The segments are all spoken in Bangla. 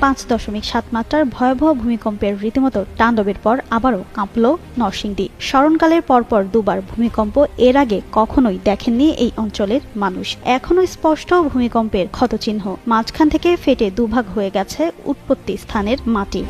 5.7 মাত্রার ভয়াবহ ভূমিকম্পের রীতিমতো তাণ্ডবের পর আবারও কাঁপল নরসিংদী। স্মরণকালের পরপর দুবার ভূমিকম্প, এর আগে কখনোই দেখেননি এই অঞ্চলের মানুষ। এখনো স্পষ্ট ভূমিকম্পের ক্ষতচিহ্ন, মাঝখান থেকে ফেটে দুভাগ হয়ে গেছে উৎপত্তি স্থানের মাটি।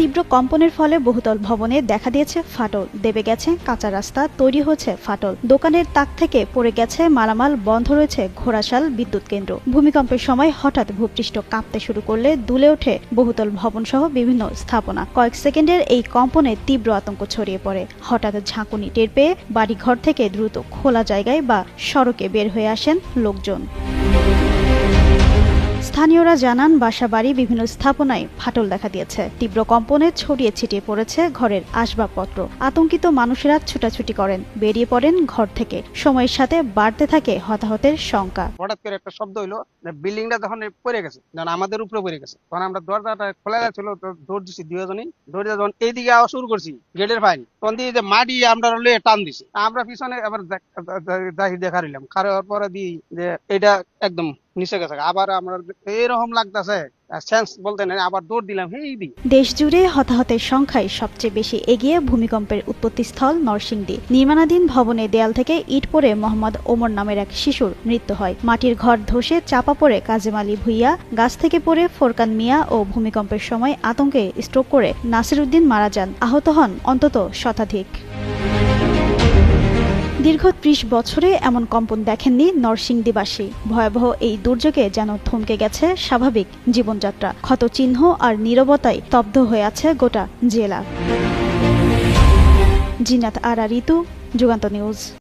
তীব্র কম্পনের ফলে বহুতল ভবনে দেখা দিয়েছে ফাটল, দেবে গেছে কাঁচা রাস্তা, তৈরি হয়েছে ফাটল, দোকানের তাক থেকে পড়ে গেছে মালামাল, বন্ধ রয়েছে ঘোড়াশাল বিদ্যুৎ কেন্দ্র। ভূমিকম্পের সময় হঠাৎ ভূপৃষ্ঠ কাঁপতে শুরু করলে দুলে ওঠে বহুতল ভবন সহ বিভিন্ন স্থাপনা। কয়েক সেকেন্ডের এই কম্পনে তীব্র আতঙ্ক ছড়িয়ে পড়ে। হঠাৎ ঝাঁকুনি টের পেয়ে বাড়িঘর থেকে দ্রুত খোলা জায়গায় বা সড়কে বের হয়ে আসেন লোকজন। স্থানীয়রা জানান, বাসাবাড়ি বিভিন্ন স্থাপনায় ফাটল দেখা দিয়েছে। তীব্র কম্পনে ছড়িয়ে ছিটিয়ে পড়েছে ঘরের আসবাবপত্র। আতঙ্কিত মানুষেরা ছুটাছুটি করেন, বেরিয়ে পড়েন ঘর থেকে। সময়ের সাথে বাড়তে থাকে হতাহতের শঙ্কা। হঠাৎ করে একটা শব্দ হইলো, বিল্ডিংটা যখন পড়ে গেছে, যখন আমাদের উপরে পড়ে গেছে, তখন আমরা দরজাটা খোলা ছিল, দৌড় দিচ্ছি দুজনই। দৌড়ে যখন এইদিকে আওয়াজ শুরু করছি গেটের ফাইন, তখন দিয়ে যে মাটি আমরা টান দিছি। আমরা পিছনে আবার দেখা রইলাম, খারাপ পরে দিই যে এটা একদম নিচে গেছে। আবার আমরা এরকম লাগতেছে, বলতে নেই, আবার দৌড় দিলাম। দেশ জুড়ে হতাহতের সংখ্যায় সবচেয়ে বেশি এগিয়ে ভূমিকম্পের উৎপত্তিস্থল নরসিংদী। নির্মাণাধীন ভবনে দেয়াল থেকে ইট পড়ে মোহাম্মদ ওমর নামের এক শিশুর মৃত্যু হয়। মাটির ঘর ধসে চাপা পড়ে কাজেম আলী ভুইয়া, গাছ থেকে পড়ে ফোরকান মিয়া ও ভূমিকম্পের সময় আতঙ্কে স্ট্রোক করে নাসির উদ্দিন মারা যান। আহত হন অন্তত শতাধিক। দীর্ঘ 30 বছরে এমন কম্পন দেখেননি নরসিংদীবাসী। ভয়াবহ এই দুর্যোগে যেন থমকে গেছে স্বাভাবিক জীবনযাত্রা। ক্ষতচিহ্ন আর নীরবতায় স্তব্ধ হয়ে আছে গোটা জেলা। জিনাত আরা ঋতু, যুগান্তর নিউজ।